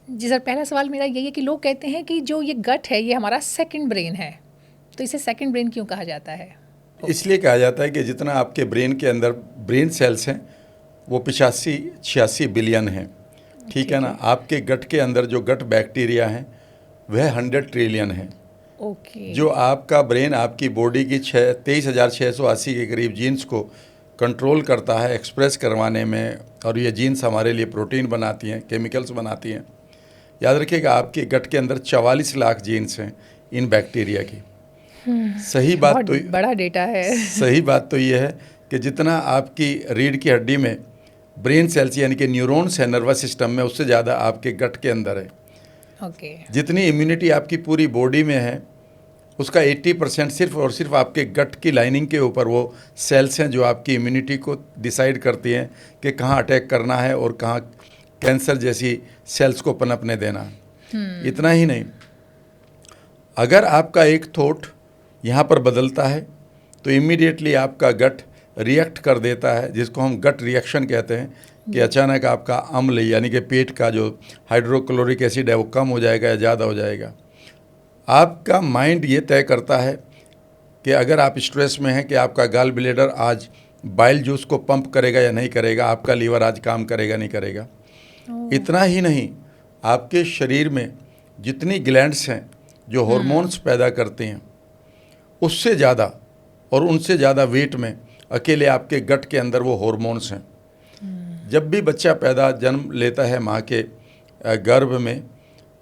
जी sir, पहला सवाल मेरा यही है कि लोग कहते हैं कि जो ये गट है ये हमारा सेकंड ब्रेन है, तो इसे सेकंड ब्रेन क्यों कहा जाता है? इसलिए कहा जाता है कि जितना आपके ब्रेन के अंदर ब्रेन सेल्स हैं वो 85-86 बिलियन हैं, ठीक है ठीक ना। है। आपके गट के अंदर जो गट बैक्टीरिया हैं वह 100 ट्रिलियन है। ओके। जो आपका ब्रेन आपकी बॉडी की 23,680 के करीब जीन्स को कंट्रोल करता है एक्सप्रेस करवाने में, और ये जीन्स हमारे लिए प्रोटीन बनाती हैं, केमिकल्स बनाती हैं। याद रखिएगा आपके गट के अंदर 44 लाख जीन्स हैं इन बैक्टीरिया की। सही बात बहुत तो बड़ा डेटा है। सही बात तो ये है कि जितना आपकी रीढ़ की हड्डी में ब्रेन सेल्स यानी कि न्यूरॉन्स है नर्वस सिस्टम में, उससे ज़्यादा आपके गट के अंदर है। ओके। जितनी इम्यूनिटी आपकी पूरी बॉडी में है उसका 80% सिर्फ और सिर्फ आपके गट की लाइनिंग के ऊपर वो सेल्स हैं जो आपकी इम्यूनिटी को डिसाइड करती हैं कि कहाँ अटैक करना है और कहाँ कैंसर जैसी सेल्स को पनपने देना। इतना ही नहीं, अगर आपका एक थॉट यहाँ पर बदलता है तो इमीडिएटली आपका गट रिएक्ट कर देता है, जिसको हम गट रिएक्शन कहते हैं, कि अचानक आपका अम्ल यानी कि पेट का जो हाइड्रोक्लोरिक एसिड है वो कम हो जाएगा या ज़्यादा हो जाएगा। आपका माइंड ये तय करता है कि अगर आप स्ट्रेस में हैं कि आपका गाल ब्लेडर आज बाइल जूस को पंप करेगा या नहीं करेगा, आपका लीवर आज काम करेगा नहीं करेगा। इतना ही नहीं, आपके शरीर में जितनी ग्लैंड्स हैं जो हार्मोन्स पैदा करते हैं उससे ज़्यादा और उनसे ज़्यादा वेट में अकेले आपके गट के अंदर वो हार्मोन्स हैं। जब भी बच्चा जन्म लेता है माँ के गर्भ में,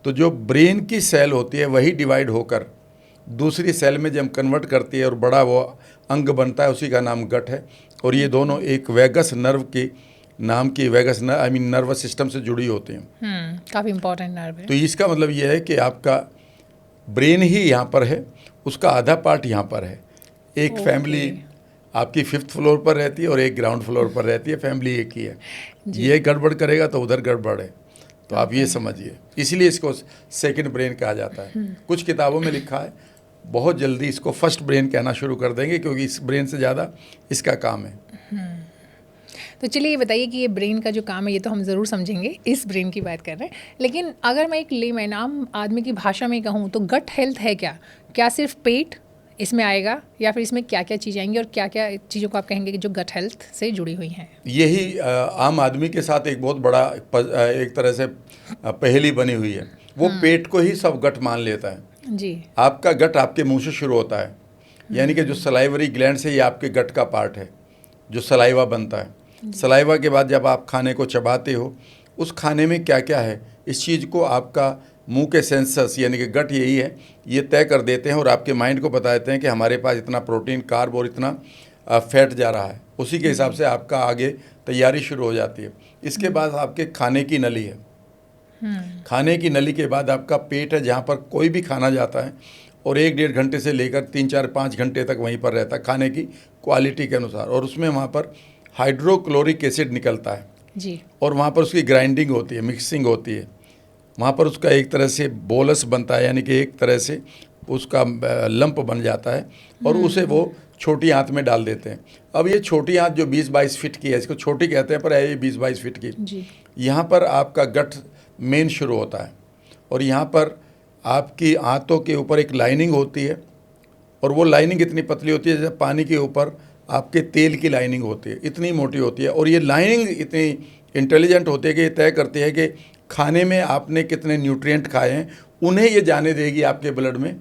तो जो ब्रेन की सेल होती है वही डिवाइड होकर दूसरी सेल में जब कन्वर्ट करती है और बड़ा वो अंग बनता है, उसी का नाम गट है। और ये दोनों एक वेगस नर्व की नाम की नर्वस सिस्टम से जुड़ी होती हैं। काफ़ी इंपॉर्टेंट नर्व है। तो इसका मतलब ये है कि आपका ब्रेन ही यहाँ पर है, उसका आधा पार्ट यहाँ पर है। एक फैमिली आपकी 5th फ्लोर पर रहती है और एक ग्राउंड फ्लोर पर रहती है, फैमिली एक ही है। ये गड़बड़ करेगा तो उधर गड़बड़ है, तो आप ये समझिए। इसलिए इसको सेकंड ब्रेन कहा जाता है। कुछ किताबों में लिखा है बहुत जल्दी इसको फर्स्ट ब्रेन कहना शुरू कर देंगे, क्योंकि इस ब्रेन से ज़्यादा इसका काम है। तो चलिए ये बताइए कि ये ब्रेन का जो काम है ये तो हम ज़रूर समझेंगे, इस ब्रेन की बात कर रहे हैं, लेकिन अगर मैं एक लेमैन आम आदमी की भाषा में कहूँ तो गट हेल्थ है क्या? क्या सिर्फ पेट इसमें आएगा, या फिर इसमें क्या क्या चीज़ें आएंगी और क्या क्या चीज़ों को आप कहेंगे कि जो गट हेल्थ से जुड़ी हुई हैं? यही आम आदमी के साथ एक बहुत बड़ा एक तरह से पहेली बनी हुई है। वो पेट को ही सब गट मान लेता है। जी। आपका गट आपके मुंह से शुरू होता है, यानी कि जो सलाइवरी ग्लैंड से ये आपके गट का पार्ट है, जो सलाइवा बनता है। सलाइवा के बाद जब आप खाने को चबाते हो, उस खाने में क्या क्या है इस चीज़ को आपका मुंह के सेंसर्स यानी कि गट यही है, ये तय कर देते हैं और आपके माइंड को बता देते हैं कि हमारे पास इतना प्रोटीन, कार्ब और इतना फैट जा रहा है। उसी के हिसाब से आपका आगे तैयारी शुरू हो जाती है। इसके बाद आपके खाने की नली है। खाने की नली के बाद आपका पेट है, जहाँ पर कोई भी खाना जाता है और 1-1.5 घंटे से लेकर 3-4-5 घंटे तक वहीं पर रहता है खाने की क्वालिटी के अनुसार, और उसमें वहाँ पर हाइड्रोक्लोरिक एसिड निकलता है जी। और वहाँ पर उसकी ग्राइंडिंग होती है, मिक्सिंग होती है। वहाँ पर उसका एक तरह से बोलस बनता है, यानी कि एक तरह से उसका लंप बन जाता है और उसे वो छोटी आंत में डाल देते हैं। अब ये छोटी आंत जो 20-22 फीट की है, इसको छोटी कहते हैं पर है ये 20-22 फीट की। जी। यहाँ पर आपका गट मेन शुरू होता है और यहाँ पर आपकी आंतों के ऊपर एक लाइनिंग होती है और वो लाइनिंग इतनी पतली होती है जैसे पानी के ऊपर आपके तेल की लाइनिंग होती है, इतनी मोटी होती है। और ये लाइनिंग इतनी इंटेलिजेंट होती है कि ये तय करती है कि खाने में आपने कितने न्यूट्रिएंट खाए हैं, उन्हें ये जाने देगी आपके ब्लड में।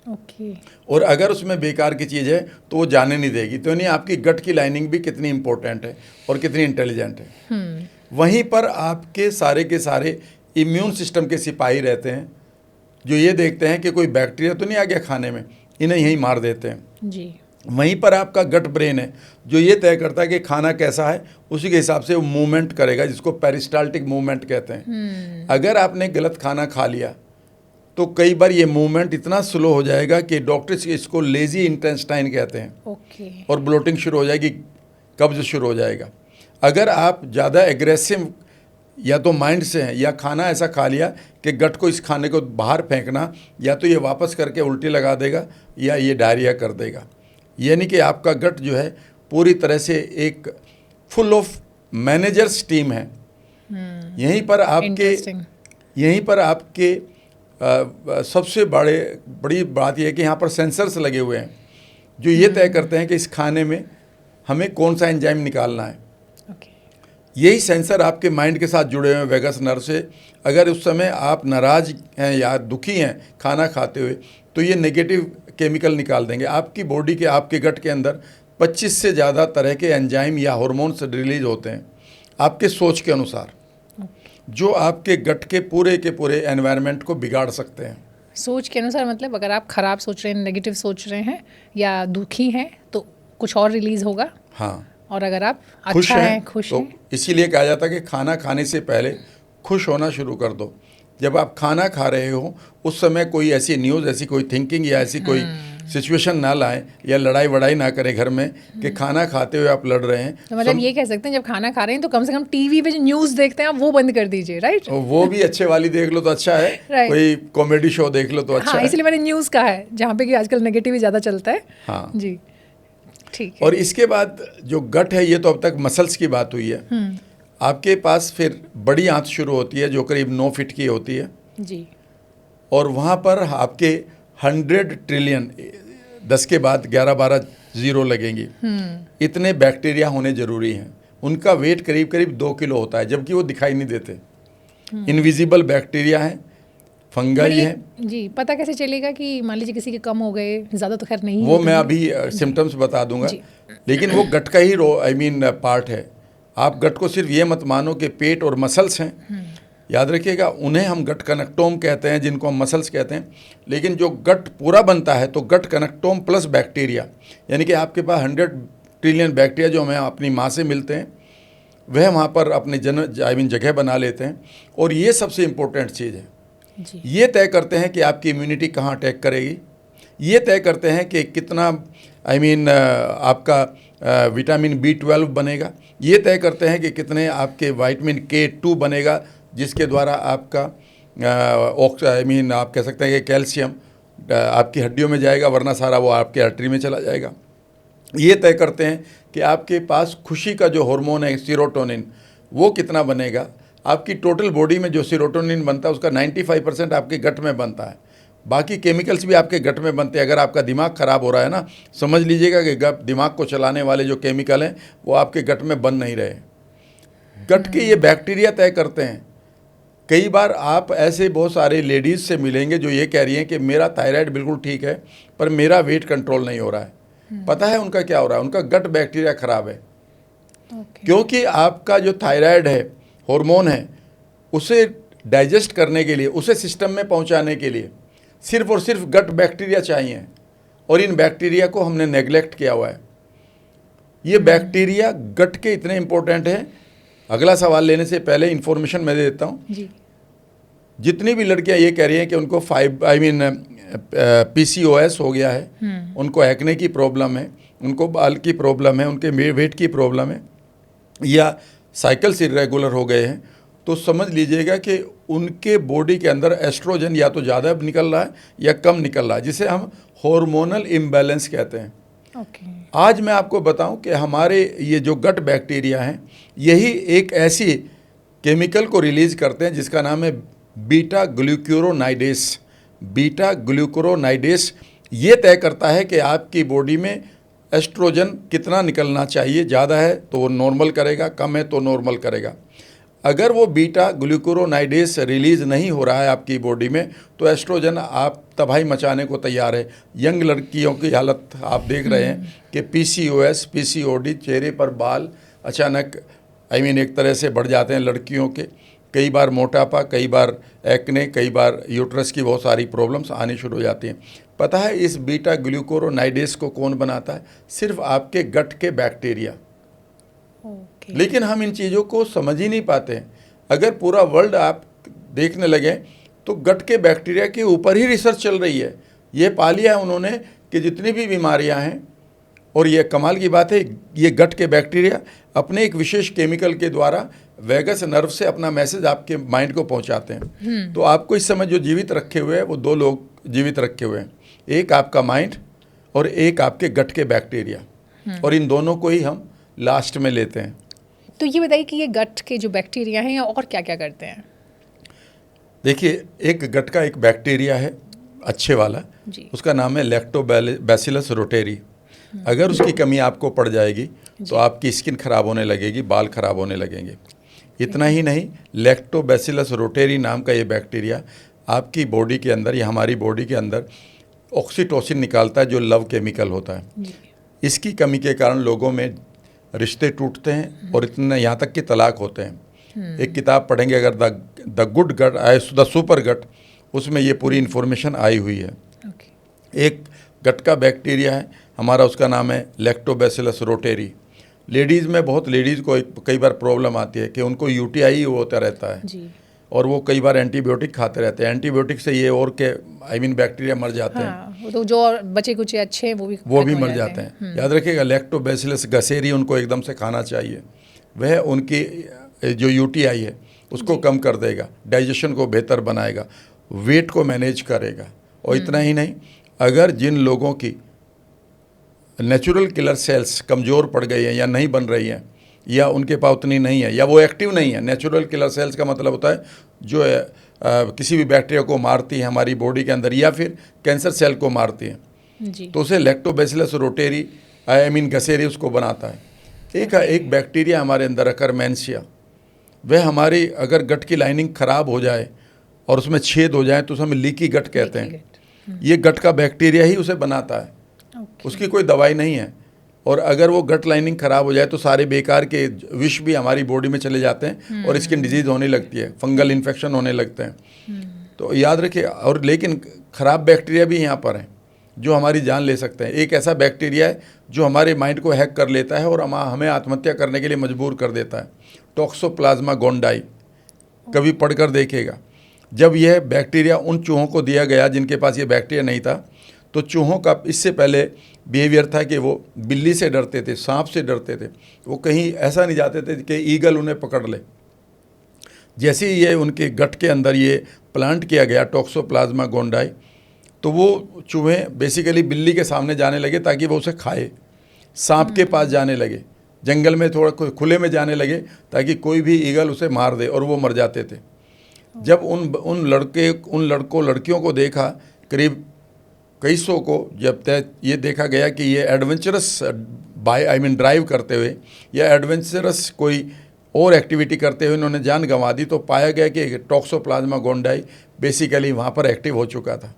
ओके। और अगर उसमें बेकार की चीज़ है तो वो जाने नहीं देगी। तो यानी आपकी गट की लाइनिंग भी कितनी इंपॉर्टेंट है और कितनी इंटेलिजेंट है। वहीं पर आपके सारे के सारे इम्यून सिस्टम के सिपाही रहते हैं जो ये देखते हैं कि कोई बैक्टीरिया तो नहीं आ गया खाने में, इन्हें यहीं मार देते हैं। जी। वहीं पर आपका गट ब्रेन है जो ये तय करता है कि खाना कैसा है, उसी के हिसाब से वो मूवमेंट करेगा, जिसको पेरिस्टाल्टिक मूवमेंट कहते हैं। अगर आपने गलत खाना खा लिया तो कई बार ये मूवमेंट इतना स्लो हो जाएगा कि डॉक्टर्स इसको लेजी इंटेस्टाइन कहते हैं। ओके। और ब्लोटिंग शुरू हो जाएगी, कब्ज शुरू हो जाएगा। अगर आप ज़्यादा एग्रेसिव या तो माइंड से हैं या खाना ऐसा खा लिया कि गट को इस खाने को बाहर फेंकना, या तो ये वापस करके उल्टी लगा देगा या ये डायरिया कर देगा। यानी कि आपका गट जो है पूरी तरह से एक फुल ऑफ मैनेजर्स टीम है। यहीं पर आपके यहीं पर आपके सबसे बड़ी बात यह है कि यहाँ पर सेंसर्स लगे हुए हैं जो ये तय करते हैं कि इस खाने में हमें कौन सा एंजाइम निकालना है। यही सेंसर आपके माइंड के साथ जुड़े हुए हैं वेगस नर्व से। अगर उस समय आप नाराज़ हैं या दुखी हैं खाना खाते हुए तो ये नेगेटिव केमिकल निकाल देंगे। आपकी बॉडी के, आपके गट के अंदर 25 से ज़्यादा तरह के एंजाइम या हार्मोन्स रिलीज होते हैं आपके सोच के अनुसार, जो आपके गट के पूरे एनवायरनमेंट को बिगाड़ सकते हैं। सोच के अनुसार मतलब अगर आप खराब सोच रहे हैं, नेगेटिव सोच रहे हैं या दुखी हैं तो कुछ और रिलीज होगा। हाँ, और अगर आप अच्छा हैं, खुश तो हैं, इसीलिए कहा जाता है कि खाना खाने से पहले खुश होना शुरू कर दो। जब आप खाना खा रहे हो उस समय कोई ऐसी न्यूज़, ऐसी कोई थिंकिंग या ऐसी कोई सिचुएशन ना लाएं या लड़ाई वड़ाई ना करें घर में कि खाना खाते हुए आप लड़ रहे हैं। तो मतलब ये कह सकते हैं जब खाना खा रहे हैं तो कम से कम टीवी पे जो न्यूज़ देखते हैं आप वो बंद कर दीजिए, राइट? वो भी अच्छे वाली देख लो तो अच्छा है, कोई कॉमेडी शो देख लो तो अच्छा है। इसलिए मैंने न्यूज़ कहा है जहाँ पे कि आजकल नेगेटिव ही ज़्यादा चलता है। हाँ जी, ठीक है। और इसके बाद जो गट है, ये तो अब तक मसल्स की बात हुई है। आपके पास फिर बड़ी आंत शुरू होती है जो करीब 9 फीट की होती है जी। और वहाँ पर आपके 100 ट्रिलियन, 10 के बाद 11-12 जीरो लगेंगी, इतने बैक्टीरिया होने जरूरी हैं। उनका वेट करीब करीब 2 किलो होता है, जबकि वो दिखाई नहीं देते। इनविजिबल बैक्टीरिया हैं, फंगाई है। जी, पता कैसे चलेगा कि मान लीजिए किसी के कम हो गए, ज़्यादा तो खैर नहीं, वो मैं अभी सिम्टम्स बता दूंगा, लेकिन वो गट का ही पार्ट है। आप गट को सिर्फ ये मत मानो कि पेट और मसल्स हैं, याद रखिएगा उन्हें हम गट कनेक्टोम कहते हैं, जिनको हम मसल्स कहते हैं। लेकिन जो गट पूरा बनता है तो गट कनेक्टोम प्लस बैक्टीरिया, यानी कि आपके पास 100 ट्रिलियन बैक्टीरिया जो हमें अपनी माँ से मिलते हैं वह वहाँ पर अपने जगह बना लेते हैं। और ये सबसे इम्पोर्टेंट चीज़ है। ये तय करते हैं कि आपकी इम्यूनिटी कहाँ अटैक करेगी, ये तय करते हैं कि कितना आपका विटामिन B12 बनेगा, ये तय करते हैं कि कितने आपके विटामिन K2 बनेगा, जिसके द्वारा आपका आप कह सकते हैं कि कैल्शियम आपकी हड्डियों में जाएगा, वरना सारा वो आपके आर्टरी में चला जाएगा। ये तय करते हैं कि आपके पास खुशी का जो हार्मोन है सीरोटोनिन, वो कितना बनेगा। आपकी टोटल बॉडी में जो सीरोटोनिन बनता है उसका 95% आपके गट में बनता है, बाकी केमिकल्स भी आपके गट में बनते हैं। अगर आपका दिमाग ख़राब हो रहा है ना, समझ लीजिएगा कि दिमाग को चलाने वाले जो केमिकल हैं वो आपके गट में बन नहीं रहे। गट के ये बैक्टीरिया तय करते हैं। कई बार आप ऐसे बहुत सारे लेडीज़ से मिलेंगे जो ये कह रही हैं कि मेरा थायराइड बिल्कुल ठीक है पर मेरा वेट कंट्रोल नहीं हो रहा है। पता है उनका क्या हो रहा है? उनका गट बैक्टीरिया ख़राब है। क्योंकि आपका जो थायराइड है, हार्मोन है, उसे डाइजेस्ट करने के लिए, उसे सिस्टम में पहुंचाने के लिए सिर्फ और सिर्फ गट बैक्टीरिया चाहिए, और इन बैक्टीरिया को हमने नेग्लेक्ट किया हुआ है। ये बैक्टीरिया गट के इतने इंपॉर्टेंट हैं। अगला सवाल लेने से पहले इन्फॉर्मेशन मैं दे देता हूँ। जितनी भी लड़कियां ये कह रही हैं कि उनको PCOS हो गया है, उनको एक्ने की प्रॉब्लम है, उनको बाल की प्रॉब्लम है, उनके वेट की प्रॉब्लम है, या साइकिल्स इरेगुलर हो गए हैं, तो समझ लीजिएगा कि उनके बॉडी के अंदर एस्ट्रोजन या तो ज़्यादा निकल रहा है या कम निकल रहा है, जिसे हम हार्मोनल इम्बैलेंस कहते हैं। आज मैं आपको बताऊं कि हमारे ये जो गट बैक्टीरिया हैं, यही एक ऐसी केमिकल को रिलीज़ करते हैं जिसका नाम है बीटा ग्लूकुरोनाइडेस। बीटा ग्लूकुरोनाइडेस ये तय करता है कि आपकी बॉडी में एस्ट्रोजन कितना निकलना चाहिए। ज़्यादा है तो वो नॉर्मल करेगा, कम है तो नॉर्मल करेगा। अगर वो बीटा ग्लूकुरोनाइडेस रिलीज़ नहीं हो रहा है आपकी बॉडी में तो एस्ट्रोजन आप तबाही मचाने को तैयार है। यंग लड़कियों की हालत आप देख रहे हैं कि PCOS, PCOD, चेहरे पर बाल अचानक एक तरह से बढ़ जाते हैं लड़कियों के। कई बार मोटापा, कई बार एक्ने, कई बार यूट्रस की बहुत सारी प्रॉब्लम्स आनी शुरू हो जाती हैं। पता है इस बीटा ग्लूकुरोनाइडेस को कौन बनाता है? सिर्फ आपके गट के बैक्टीरिया। लेकिन हम इन चीज़ों को समझ ही नहीं पाते हैं। अगर पूरा वर्ल्ड आप देखने लगे तो गट के बैक्टीरिया के ऊपर ही रिसर्च चल रही है। ये पा लिया है उन्होंने कि जितनी भी बीमारियां हैं, और ये कमाल की बात है, ये गट के बैक्टीरिया अपने एक विशेष केमिकल के द्वारा वेगस नर्व से अपना मैसेज आपके माइंड को पहुंचाते हैं। तो आपको इस समय जो जीवित रखे हुए हैं वो 2 लोग जीवित रखे हुए हैं, एक आपका माइंड और एक आपके गट के बैक्टीरिया, और इन दोनों को ही हम लास्ट में लेते हैं। तो ये बताइए कि ये गट के जो बैक्टीरिया हैं और क्या क्या करते हैं? देखिए, एक गट का एक बैक्टीरिया है अच्छे वाला, जी। उसका नाम है लैक्टोबैसिलस रोटेरी। अगर उसकी कमी आपको पड़ जाएगी तो आपकी स्किन खराब होने लगेगी, बाल खराब होने लगेंगे। इतना ही नहीं, लैक्टोबैसिलस रोटेरी नाम का ये बैक्टीरिया आपकी बॉडी के अंदर या हमारी बॉडी के अंदर ऑक्सीटोसिन निकालता है, जो लव केमिकल होता है। जी। इसकी कमी के कारण लोगों में रिश्ते टूटते हैं और इतने यहाँ तक कि तलाक होते हैं। एक किताब पढ़ेंगे अगर the good gut the super gut, उसमें ये पूरी इन्फॉर्मेशन आई हुई है। ओके। एक गट का बैक्टीरिया है हमारा, उसका नाम है लैक्टोबैसिलस रोटेरी। लेडीज़ में बहुत लेडीज़ को कई बार प्रॉब्लम आती है कि उनको यूटीआई होता रहता है जी। और वो कई बार एंटीबायोटिक खाते रहते हैं। एंटीबायोटिक से ये और के बैक्टीरिया मर जाते हैं। हाँ, वो तो जो और बचे कुछ अच्छे हैं वो भी खत्म हो मर जाते हैं। याद रखिएगा, लैक्टोबैसिलस गसेरी उनको एकदम से खाना चाहिए। वह उनकी जो यूटीआई है उसको कम कर देगा, डाइजेशन को बेहतर बनाएगा, वेट को मैनेज करेगा। और इतना ही नहीं, अगर जिन लोगों की नेचुरल किलर सेल्स कमज़ोर पड़ गई हैं या नहीं बन रही हैं, या उनके पास उतनी नहीं है, या वो एक्टिव नहीं है। नेचुरल किलर सेल्स का मतलब होता है जो किसी भी बैक्टीरिया को मारती है हमारी बॉडी के अंदर, या फिर कैंसर सेल को मारती है, जी। तो उसे लैक्टोबैसिलस रोटेरी गसेरी उसको बनाता है। एक बैक्टीरिया हमारे अंदर अकरमेंशिया, वह हमारी अगर गट की लाइनिंग ख़राब हो जाए और उसमें छेद हो जाए तो उसे हम लीकी गट कहते हैं। ये गट का बैक्टीरिया ही उसे बनाता है, उसकी कोई दवाई नहीं है। और अगर वो गट लाइनिंग ख़राब हो जाए तो सारे बेकार के विष भी हमारी बॉडी में चले जाते हैं और स्किन डिजीज़ होने लगती है, फंगल इन्फेक्शन होने लगते हैं। तो याद रखिए। और लेकिन ख़राब बैक्टीरिया भी यहाँ पर हैं जो हमारी जान ले सकते हैं। एक ऐसा बैक्टीरिया है जो हमारे माइंड को हैक कर लेता है और हमें आत्महत्या करने के लिए मजबूर कर देता है, टॉक्सोप्लाज्मा गोंडाई। कभी पढ़कर देखेगा। जब यह बैक्टीरिया उन चूहों को दिया गया जिनके पास ये बैक्टीरिया नहीं था, तो चूहों का इससे पहले बिहेवियर था कि वो बिल्ली से डरते थे, सांप से डरते थे, वो कहीं ऐसा नहीं जाते थे कि ईगल उन्हें पकड़ ले। जैसे ही ये उनके गट के अंदर ये प्लांट किया गया टॉक्सोप्लाज्मा गोंडाई, तो वो चूहे बेसिकली बिल्ली के सामने जाने लगे ताकि वो उसे खाए, सांप के पास जाने लगे, जंगल में थोड़ा खुले में जाने लगे ताकि कोई भी ईगल उसे मार दे, और वो मर जाते थे। जब उन लड़कियों को देखा, करीब कई सौ को, जब ये देखा गया कि ये एडवेंचरस ड्राइव करते हुए या एडवेंचरस कोई और एक्टिविटी करते हुए इन्होंने जान गंवा दी, तो पाया गया कि टॉक्सोप्लाज्मा गोंडाई बेसिकली वहाँ पर एक्टिव हो चुका था।